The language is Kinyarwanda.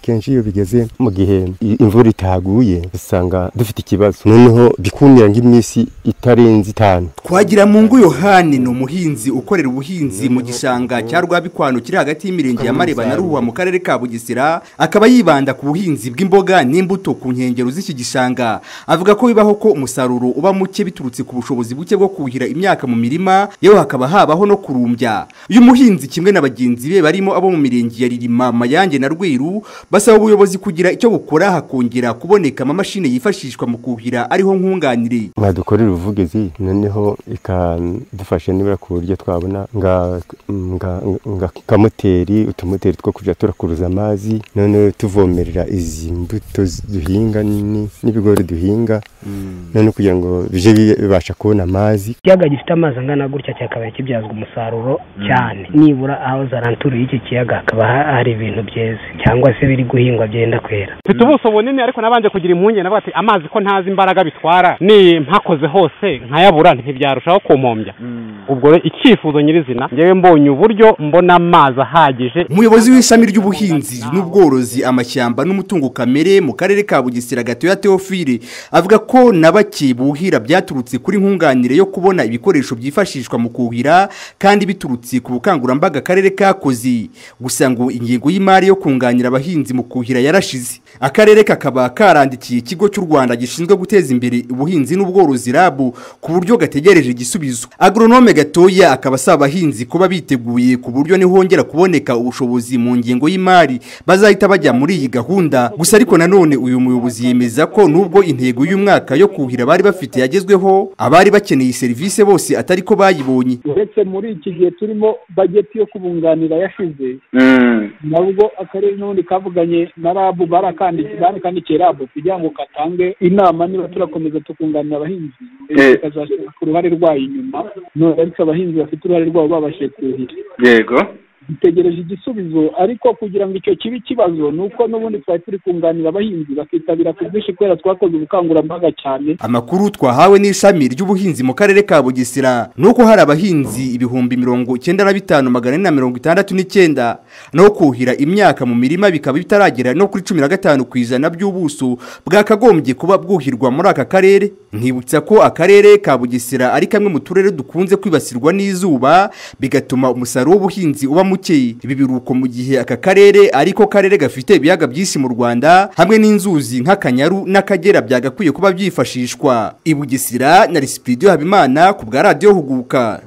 Kenshi iyo bigeze mu gihe imvura itaguye usanga dufite ikibazo, noneho bikumira ng'imisi itarenze 5. Twagiramungu Yohani ni umuhinzi ukorera ubuhinzi mu gishanga cya Rwabikwano kiri hagati y'imirenge ya Mareba na Ruhuha mu karere ka Bugesera, akaba yibanda ku buhinzi bw'imboga n'imbuto ku nkengero z'iki gishanga. Avuga ko bibaho ko umusaruro uba muke biturutse ku bushobozi buke bwo kuhira imyaka mu mirima, yewe hakaba habaho no kurumbya. Uyu muhinzi kimwe na bagenzi be barimo abo mu mirenge ya Ririma, Mayange na Rwiru basaba ubuyobozi kugira icyo bukora hakongera kuboneka amamashini yifashishwa mu kuhira ariho nkunganire. Mwadukorera ubuvugizi noneho ikadufasha nibura ku buryo twabona nga kamoteri, utumoteri two kuja turakuruza amazi, none tuvomerera izi mbuto duhinga n'ibigori duhinga, none kugira ngo bije bibasha kubona amazi. Ikiyaga gifite amazi angana gutya cyakabaye kibyazwa umusaruro cyane, nibura aho zaranturu y'iki kiyaga akaba hari ibintu byeze cyangwa se biri guhingwa byenda kwera. Mfite ubuso bunini ariko nabanje kugira impunye nabati amazi ko ntazi imbaraga bitwara, ni mpakoze hose nkayabura ntibyarushaho kumombya. Ubwo icyifuzo nyirizina ngewe mbonye uburyo mbona amazi ahagije. Umuyobozi w'ishami ry'ubuhinzi n'ubworozi, amashyamba n'umutungo kamere mu karere ka Bugesera Gatoya Theophile avuga ko nabake buhira byaturutse kuri nkunganire yo kubona ibikoresho byifashishwa mu kuhira kandi biturutse ku bukangurambaga akarere kakoze. Gusa ngo ingingo y'imari yo kunganira abahinzi mu kuhira yarashize. Akarere kakaba karandikiye ikigo cy'u Rwanda gishinzwe guteza imbere ubuhinzi n'ubworozi RAB ku buryo gategereje igisubizo. Agronome Gatoya akaba asaba abahinzi kuba biteguye ku buryo nihongera kuboneka ubushobozi mu ngingo y'imari bazahita bajya muri iyi gahunda. Gusa ariko nanone uyu muyobozi yemeza ko nubwo intego y'umwaka yo kuhira bari bafite yagezweho, abari bakeneye serivisi bose atari ko bayibonye. Uretse muri iki gihe turimo budget yo kubunganira yashize, nabwo akarere n'undi kavuganye na RAB barakandikiye RAB kugira ngo katange inama niba turakomeza tukunganira abahinzi kazashaka ku ruhare rwayo inyuma, none ariko abahinzi bafite uruhare rwabo babashe kuhira. Yego, dutegereje igisubizo, ariko kugira ngo icyo kibi kibazo nuko n'ubundi twari turi kunganira abahinzi bakitabira ku bwinshi kubera twakoze ubukangurambaga cyane. Amakuru twahawe n'ishami ry'ubuhinzi mu karere ka Bugesera nuko hari abahinzi 95,469 no kuhira imyaka mu mirima bikaba bitaragera no kuri 15% by'ubuso bwakagombye kuba bwuhirwa muri aka karere. Nkibutsa ko akarere ka Bugesera ari kamwe mu turere dukunze kwibasirwa n'izuba bigatuma umusaruro w'ubuhinzi uba muke. Ibi biruko mu gihe aka karere ariko karere gafite ibiyaga byinshi mu Rwanda hamwe n'inzuzi nk'Akanyaru n'Akagera byagakwiye kuba byifashishwa. I Bugesera na Rispidio Habimana ku bwa Radio Huguka.